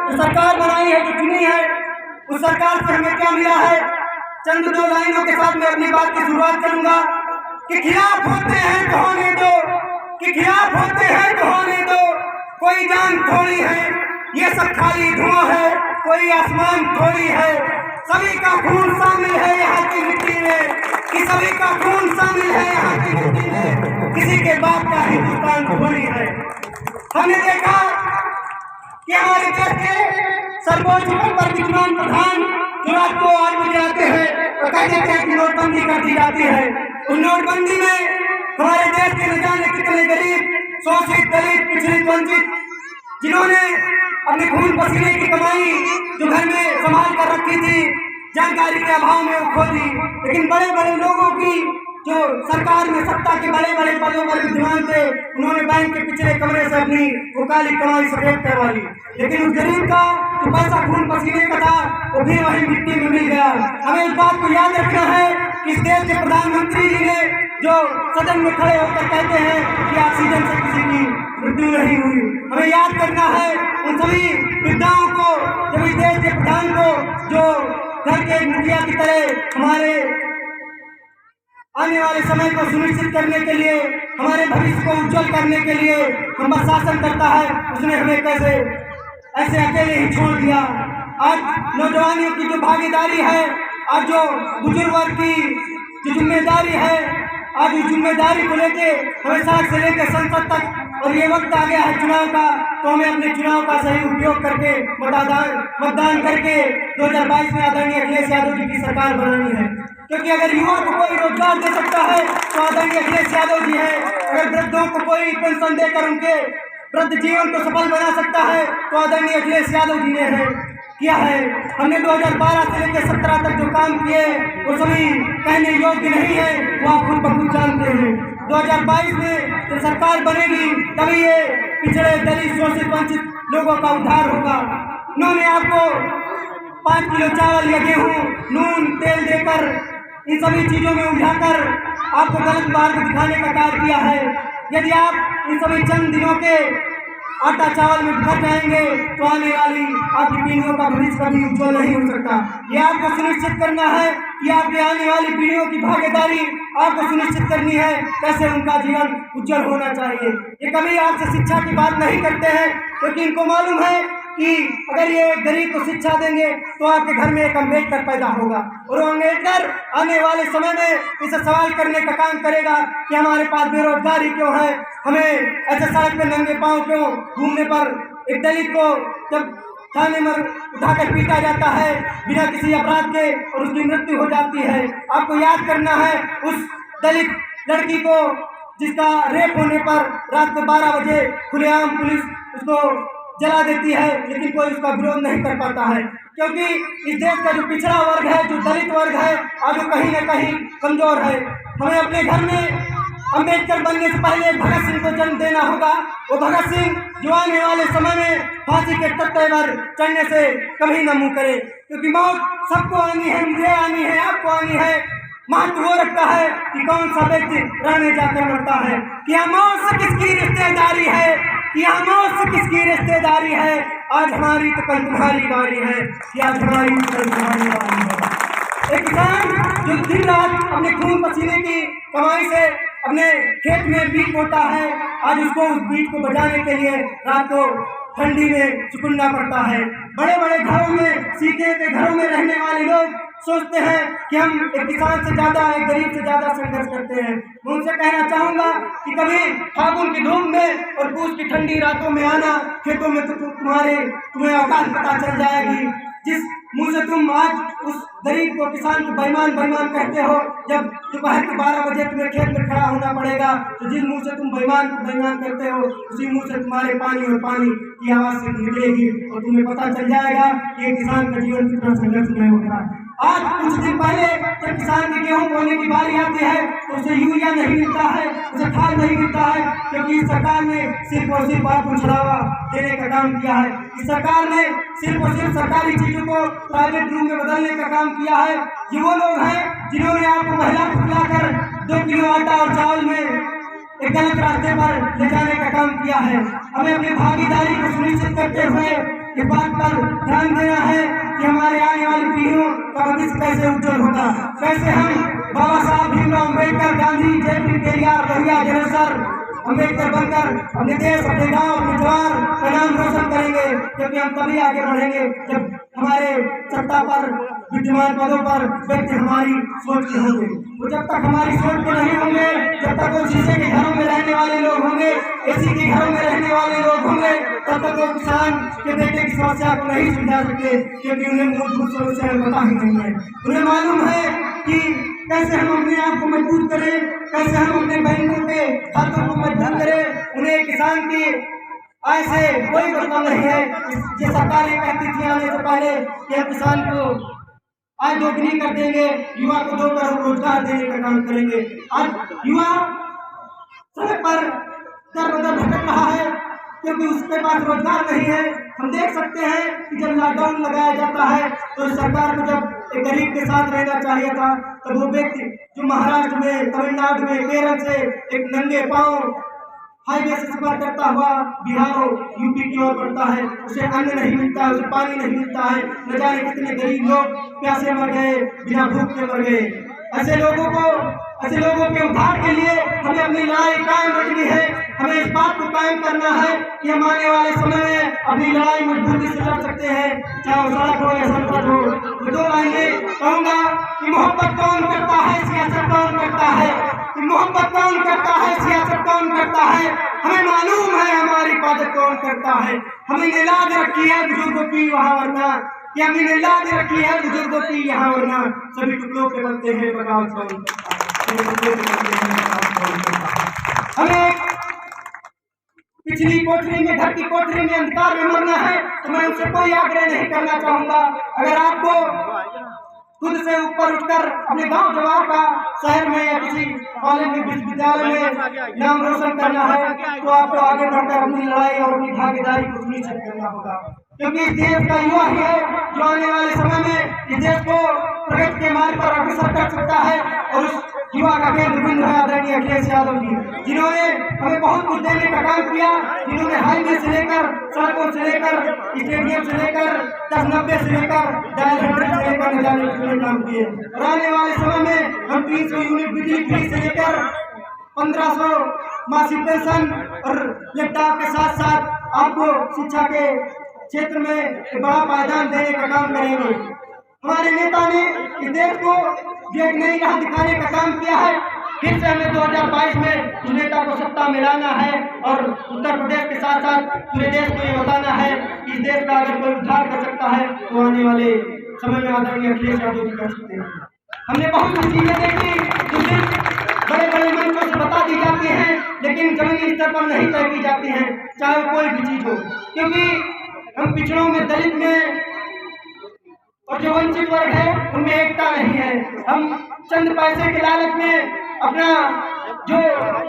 जो सरकार बनाई है, जो चुनी है, उस सरकार से हमें क्या मिला है? चंद दो लाइनों के साथ मैं अपनी बात की शुरुआत करूंगा कि खिलाफ होते हैं तो होने दो, कि खिलाफ होते हैं तो होने दो, कोई जान थोड़ी है, ये सब खाली धुआं है, कोई आसमान थोड़ी है, सभी का खून शामिल है यहाँ की मिट्टी में, कि सभी का खून शामिल है यहाँ की मिट्टी में, किसी के बाप का हिंदुस्तान थोड़ी है। हमने देखा कि हमारे देश के सर्वोच्च पद पर विद्यमान प्रधान जो रात को 8 बजे आते हैं और कहते हैं कि नोटबंदी कर दी जाती है। उस नोटबंदी में हमारे देश के न जाने कितने गरीब, शोषित, दलित, पिछड़ित, वंचित, जिन्होंने अपने खून पसीने की कमाई जो घर में संभाल कर रखी थी, जानकारी के अभाव में वो खो दी। लेकिन बड़े बड़े लोगों की जो सरकार में सत्ता के बड़े बड़े पदों पर विद्यमान थे, उन्होंने बैंक के पिछले कमरे से अपनी वो काली कमाई सफेद करवा ली। लेकिन उस गरीब का जो पैसा खून पसीने का था, वो भी वही मिट्टी में मिल गया। हमें इस बात को याद रखना है कि इस देश के प्रधानमंत्री जी ने जो सदन में खड़े होकर कहते हैं कि ऑक्सीजन से किसी की मृत्यु नहीं हुई, हमें याद करना है उन सभी वृद्धाओं को, जब इस देश के प्रधान को, जो घर के मुखिया की तरह हमारे आने वाले समय को सुनिश्चित करने के लिए, हमारे भविष्य को उज्जवल करने के लिए हम पर शासन करता है, उसने हमें कैसे ऐसे अकेले ही छोड़ दिया। आज नौजवानों की जो भागीदारी है, आज जो बुजुर्ग वर्ग की जो जिम्मेदारी है, आज उस जिम्मेदारी को लेके हमें सड़क से लेकर संसद तक, और ये वक्त आ गया है चुनाव का, तो हमें अपने चुनाव का सही उपयोग करके मतदान करके 2022 में आदरणीय अखिलेश यादव जी की सरकार बनानी है। क्योंकि अगर युवाओं को कोई रोजगार दे सकता है तो आदरणीय अखिलेश यादव जी है। अगर वृद्धों को कोई पेंशन देकर उनके वृद्ध जीवन को सफल बना सकता है तो आदरणीय अखिलेश यादव जी ने किया है। हमने 2012 से लेकर 17 तक जो काम किए वो सभी कहने योग्य नहीं है, वो आप खुद बखूद जानते हैं। 2022 में तो सरकार बनेगी, तभी ये पिछड़े, दलित, शोषित, वंचित लोगों का उद्धार होगा। उन्होंने आपको 5 किलो चावल या गेहूँ, नून, तेल देकर इन सभी चीजों में उलझाकर आपको गलत मार्ग दिखाने का कार्य किया है। यदि आप इन सभी चंद दिनों के आटा चावल में फंस जाएंगे तो आने वाली आपकी पीढ़ियों का भविष्य कभी उज्जवल नहीं हो सकता। ये आपको सुनिश्चित करना है कि आपके आने वाली पीढ़ियों की भागीदारी आपको सुनिश्चित करनी है, कैसे उनका जीवन उज्जवल होना चाहिए। ये कभी आपसे शिक्षा की बात नहीं करते हैं, क्योंकि इनको मालूम है कि अगर ये गरीब को शिक्षा देंगे तो आपके घर में एक अम्बेडकर पैदा होगा, और अम्बेडकर आने वाले समय में इसे सवाल करने का काम करेगा कि हमारे पास बेरोजगारी क्यों है, हमें ऐसे सड़क पे नंगे पांव क्यों घूमने पर एक दलित को जब थाने में उठाकर पीटा जाता है बिना किसी अपराध के और उसकी मृत्यु हो जाती है। आपको याद करना है उस दलित लड़की को जिसका रेप होने पर रात को 12 बजे खुलेआम पुलिस उसको जला देती है, लेकिन कोई उसका विरोध नहीं कर पाता है, क्योंकि इस देश का जो पिछड़ा वर्ग है, जो दलित वर्ग है, आज वो कहीं न कहीं कमजोर है। हमें अपने घर में अम्बेडकर बनने से पहले भगत सिंह को जन्म देना होगा। वो भगत सिंह जो आने वाले समय में फांसी के तख्ते पर चढ़ने से कभी न मुँह करे, क्योंकि मौत सबको आनी है, मुझे आनी है, आपको आनी है। महत्व वो रखता है कि कौन सा व्यक्ति रहने जाकर मरता है, कि यहाँ मौत से किसकी रिश्तेदारी है, कि यहाँ मौत से किसकी रिश्तेदारी है। आज हमारी तो कल तुम्हारी बारी है, कि आज हमारी तो कल तुम्हारी बारी है। एक किसान जो दिन रात अपने खून पसीने की कमाई से अपने खेत में बीज बोता है, आज उसको उस बीज को बचाने के लिए रात को ठंडी में सुकुड़ना पड़ता है। बड़े बड़े घरों में, सीके के घरों में रहने वाले लोग सोचते हैं कि हम एक किसान से ज्यादा, एक गरीब से ज्यादा संघर्ष करते हैं। मैं उनसे कहना चाहूंगा कि कभी फागुन की धूप में और पूस की ठंडी रातों में आना खेतों में तो तुम्हें औकात पता चल जाएगी। जिस मुंह से तुम आज उस गरीब को, किसान को बेईमान कहते हो, जब दोपहर के 12 बजे तुम्हें खेत में खड़ा होना पड़ेगा, तो जिस मुंह से तुम बेईमान करते हो, उसी मुंह से तुम्हारे पानी और पानी की आवाज से निकलेगी और तुम्हें पता चल जाएगा कि एक किसान का जीवन कितना संघर्षमय होता है। आज कुछ दिन पहले जब किसान की गेहूं बोने की बारी आती है तो उसे यूरिया नहीं मिलता है, उसे खाद नहीं मिलता है, क्योंकि इस सरकार ने सिर्फ और सिर्फ आपको छुड़ावा देने का काम किया है। इस सरकार ने सिर्फ और सिर्फ सरकारी चीजों को प्राइवेट रूम में बदलने का काम किया है। ये वो लोग हैं जिन्होंने आपको महिला फुसलाकर 2 किलो आटा और चावल में एक गलत रास्ते पर ले जाने का काम किया है। हमें अपनी भागीदारी को सुनिश्चित करते हुए इस बात पर ध्यान देना है कि हमारे आने वाली पीढ़ियों का भविष्य कैसे उज्जवल होगा, कैसे हम बाबा साहब भीमराव अम्बेडकर, गांधी, JP पेरियार, लोहिया, जनेसर, अम्बेडकर बनकर अपने देश, अपने गांव, अपने द्वार का नाम रोशन करेंगे। क्योंकि हम तभी आगे बढ़ेंगे जब हमारे सत्ता पर विद्यमान पदों पर व्यक्ति हमारी सोच के होंगे। वो जब तक हमारी सोच के नहीं होंगे, जब तक वो शीशे के घरों में रहने वाले लोग होंगे, AC के घरों में रहने वाले लोग होंगे, तब तक वो किसान के बेटे की समस्या को नहीं सुलझा सकते। क्योंकि उन्हें मूलभूत समस्या पता ही नहीं है। उन्हें मालूम है कि कैसे हम अपने आप को मजबूत करें, कैसे हम अपने बैंकों के खातों को मजबूत करें। उन्हें किसान की आय से कोई मतलब नहीं है। ये सरकारें कहती थी आने से पहले कि हम किसान को आय दोगुनी कर देंगे, युवा को 2 करोड़ रोजगार देने का काम करेंगे। आज युवा सड़क पर दर बदर भटक रहा है क्योंकि उसके पास रोजगार नहीं है। हम देख सकते हैं कि जब लॉकडाउन लगाया जाता है तो सरकार को जब एक गरीब के साथ रहना चाहिए था, तो वो व्यक्ति जो महाराष्ट्र में, तमिलनाडु में, केरल से एक नंगे पांव हाईवे से सफर करता हुआ बिहार और UP की ओर बढ़ता है, उसे अन्न नहीं मिलता है, उसे पानी नहीं मिलता है। न जाने कितने गरीब लोग प्यासे मर गए, बिना भूख के मर गए। ऐसे लोगों के उद्धार के लिए हमें अपनी लड़ाई कायम रखनी है। हमें इस बात को कायम करना है कि हम आने वाले समय में अपनी लड़ाई मजबूती से लड़ सकते हैं, चाहे वो सड़क हो या संसद हो। मैं 2 लाइनें कहूँगा कि मोहब्बत कौन करता है, सियासत कौन करता है। कि मोहब्बत कौन करता है, सियासत कौन करता है, हमें मालूम है। हमारी हिफाजत कौन करता है। हमने लाज रखी है बुजुर्गों की वहाँ वरना, कि हमने लाज रखी है बुजुर्गों की यहाँ वरना। सभी टुकड़ों पे बनते हैं, बगावत कौन करता है, सभी टुकड़ों पे बनते हैं, बगावत कौन करता है। हमें पिछली कोठरी में, घर की कोठरी में अंधकार में मरना है तो मैं उनसे कोई आग्रह नहीं करना चाहूंगा। अगर आपको खुद से ऊपर उठकर अपने गांव जवार का, शहर में या किसी कॉलेज में, विश्वविद्यालय में नाम रोशन करना है तो आपको आगे बढ़कर अपनी लड़ाई और अपनी भागीदारी को सुनिश्चित करना होगा। क्योंकि इस देश का युवा ही है जो आने वाले समय में इस देश को प्रगति के मार्ग पर अग्रसर कर सकता है। और उस युवा का केंद्र बिंदु है आदरणीय अखिलेश यादव जी, जिन्होंने हमें बहुत कुछ देने का काम किया। जिन्होंने हाईवे से लेकर, सड़कों से लेकर, स्टेडियम से लेकर, 1090 से लेकर, डायल 100 से लेकर न जाने कितने काम किए। और आने वाले समय में हम 300 यूनिट बिजली फ्री से लेकर 1500 मासिक पेंशन और लैपटॉप के साथ साथ आपको शिक्षा के क्षेत्र में एक बड़ा पायदान देने का काम करेंगे। हमारे नेता ने इस देश को जो एक नई राह दिखाने का काम किया है। फिर से हमें 2022 में इस नेता को सत्ता में लाना है और उत्तर प्रदेश के साथ साथ पूरे देश को ये बताना है कि इस देश का अगर कोई उद्धार कर सकता है तो आने वाले समय में आदरणीय अखिलेश यादव जी कर सकते हैं। हमने बहुत सी चीजें देखी जो सिर्फ बड़े बड़े मंचों से बता दी जाती हैं, लेकिन जमीनी स्तर पर नहीं तय की जाती हैं, चाहे कोई भी चीज हो। क्योंकि हम पिछड़ों में, दलित में और जो वंचित वर्ग है उनमें एकता नहीं है। हम चंद पैसे के लालच में अपना जो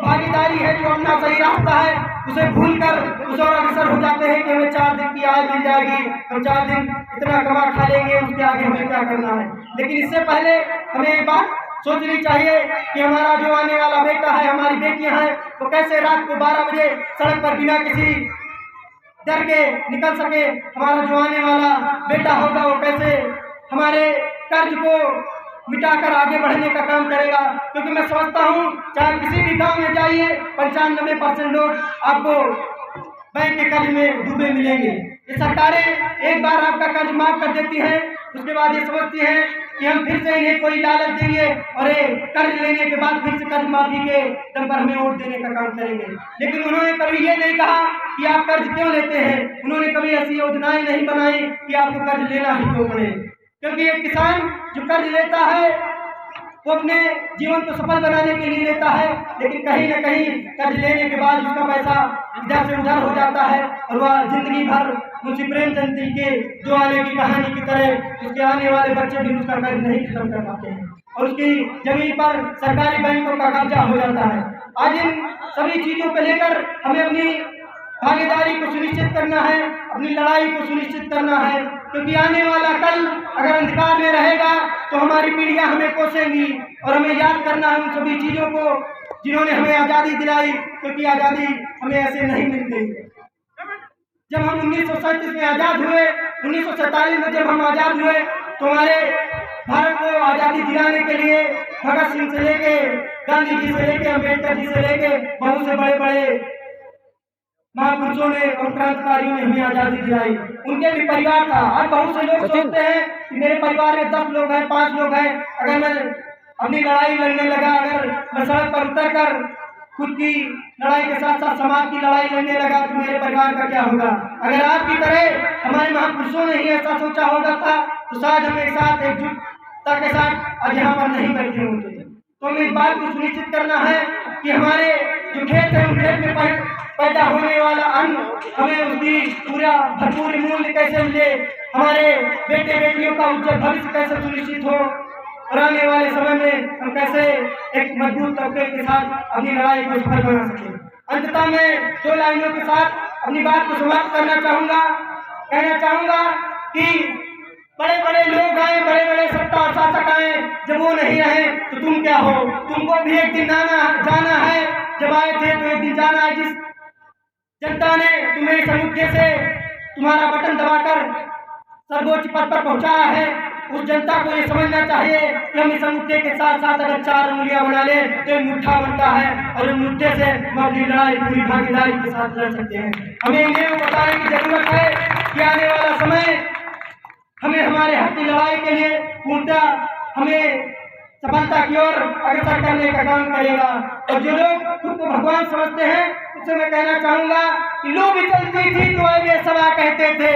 भागीदारी है, जो अपना सही रास्ता है, उसे भूलकर उस और अग्रसर हो जाते हैं कि हमें 4 दिन की आय मिल जाएगी, हम 4 दिन इतना कमा खा लेंगे, उसके आगे हमें क्या करना है। लेकिन इससे पहले हमें एक बात सोचनी चाहिए कि हमारा जो आने वाला बेटा है, हमारी बेटियां हैं, वो कैसे रात को 12 बजे सड़क पर बिना किसी डर के निकल सके। हमारा जो आने वाला बेटा होगा वो कैसे हमारे कर्ज को मिटाकर आगे बढ़ने का काम करेगा। क्योंकि मैं समझता हूँ चाहे किसी भी गांव में जाइए, 95% लोग आपको बैंक के कर्ज में डूबे मिलेंगे। ये सरकारें एक बार आपका कर्ज माफ कर देती हैं, उसके बाद ये समझती हैं कि हम फिर से इन्हें कोई लालच देंगे और कर्ज लेने के बाद फिर से कर्ज माफी के दम पर हमें वोट देने का काम करेंगे। लेकिन उन्होंने कभी ये नहीं कहा कि आप कर्ज क्यों लेते हैं। उन्होंने कभी ऐसी योजनाएं नहीं बनाई कि आपको कर्ज लेना ही क्यों पड़े। क्योंकि एक किसान जो कर्ज लेता है वो अपने जीवन को सफल बनाने के लिए लेता है, लेकिन कहीं न कहीं कर्ज लेने के बाद उसका पैसा इधर से उधर हो जाता है और वह जिंदगी भर मुंशी प्रेमचंद जी के जो आने की कहानी की तरह उसके आने वाले बच्चे भी उसका कर्ज नहीं खत्म कर पाते हैं और उसकी जमीन पर सरकारी बैंकों का कब्जा हो जाता है। आज इन सभी चीजों को लेकर हमें अपनी भागीदारी को सुनिश्चित करना है, अपनी लड़ाई को सुनिश्चित करना है। क्योंकि आने वाला कल अगर अंधकार में रहेगा तो हमारी पीढ़ियां हमें कोसेंगी और हमें याद करना है उन सभी चीजों को जिन्होंने हमें आज़ादी दिलाई। क्योंकि आज़ादी हमें ऐसे नहीं मिल गई। जब हम 1937 में आज़ाद हुए, 1947 में जब हम आज़ाद हुए, तो हमारे भारत को आज़ादी दिलाने के लिए भगत सिंह से लेके, गांधी जी से लेके, अम्बेडकर जी से लेके बहुत से बड़े बड़े महापुरुषों ने और क्रांतिकारियों ने हमें आज़ादी दिलाई। उनके भी परिवार था। आज बहुत से लोग सोचते हैं कि मेरे परिवार में 10 लोग हैं, 5 लोग हैं, अगर मैं अपनी लड़ाई लड़ने लगा, अगर मैं सड़क पर उतर कर खुद की लड़ाई के साथ साथ समाज की लड़ाई लड़ने लगा, तो मेरे परिवार का क्या होगा? अगर आपकी तरह हमारे महापुरुषों ने ही ऐसा सोचा होगा था, तो शायद हम एक साथ एकजुटता के साथ आज यहाँ पर नहीं बैठे होते। तो हमें इस बात को सुनिश्चित करना है कि हमारे जो खेत है, उन खेत में पैदा होने वाला अन्न हमें उसकी पूरा भरपूर मूल्य कैसे मिले, हमारे बेटे बेटियों का उज्जवल भविष्य कैसे सुनिश्चित हो, और आने वाले समय में हम कैसे एक मजबूत तबके के साथ अपनी लड़ाई को सफल बना सकें। अंततः मैं 2 लाइनों के साथ अपनी बात को समाप्त करना चाहूँगा। कहना चाहूँगा कि बड़े बड़े लोग आए, बड़े बड़े सत्ता और शासक आए, जब वो नहीं रहे तो तुम क्या हो? तुमको भी एक दिन जाना है। जब आए थे तो एक दिन जाना है। जिस जनता ने तुम्हें इस अंगूठे से तुम्हारा बटन दबाकर सर्वोच्च पद पर पहुंचाया है, उस जनता को ये समझना चाहिए कि हम इस अंगूठे के साथ साथ अगर 4 उंगलियां बना ले तो एक मुट्ठा बनता है, और इस मुट्ठे से हम अपनी लड़ाई पूरी भागीदारी के साथ लड़ सकते हैं। हमें ये बताने की जरूरत है कि आने वाला समय हमें हमारे हक की लड़ाई के लिए पूर्णतः हमें सफलता की ओर अग्रसर करने का काम करेगा। और जो लोग खुद को भगवान समझते हैं, उससे मैं कहना चाहूंगा कि लो भी चलती थी तो आगे सभा कहते थे,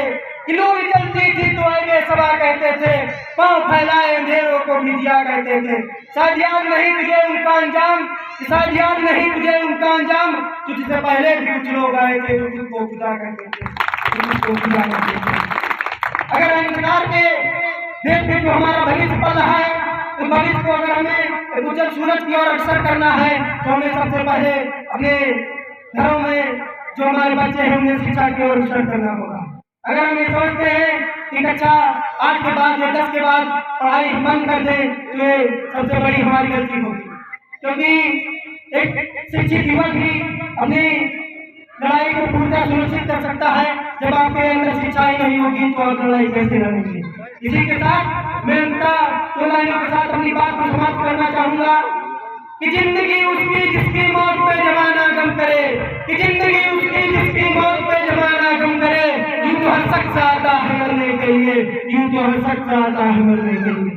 कि लो भी चलती थी तो आगे सभा कहते थे, पांव फैलाए अंधेरों को भी दिया कहते थे। शायद याद नहीं तुझे उनका अंजाम, शायद याद नहीं तुझे उनका अंजाम, तुझसे पहले भी कुछ लोग आए थे जो तुझको खुदा कहते थे। अगर अंधकार के देश में जो हमारा भविष्य पल रहा है, उस भविष्य को अगर हमें उज्जवल सूरज की ओर अग्रसर करना है, तो हमें सबसे पहले अपने घरों में जो हमारे बच्चे हैं उन्हें शिक्षा की ओर अग्रसर करना होगा। अगर हम ये सोचते हैं कि कक्षा 8 के बाद या 10 के बाद पढ़ाई बंद कर दें, तो ये सबसे बड़ी हमारी गलती होगी, क्योंकि एक शिक्षित युवक ही अपनी लड़ाई को पूर्णतः सुनिश्चित कर सकता है। जब आपके अंदर शिक्षा ही नहीं होगी तो आप लड़ाई कैसे लड़ेंगे? इसी के साथ मैं उनका 2 लाइनों के साथ अपनी बात को समाप्त करना चाहूंगा कि जिंदगी उसकी जिसकी मौत पे जमाना गम करे, कि जिंदगी उसकी जिसकी मौत पे जमाना गम करे। यूं तो हर शख्स आता है मरने के लिए, यूं तो हर शख्स आता है मरने के लिए।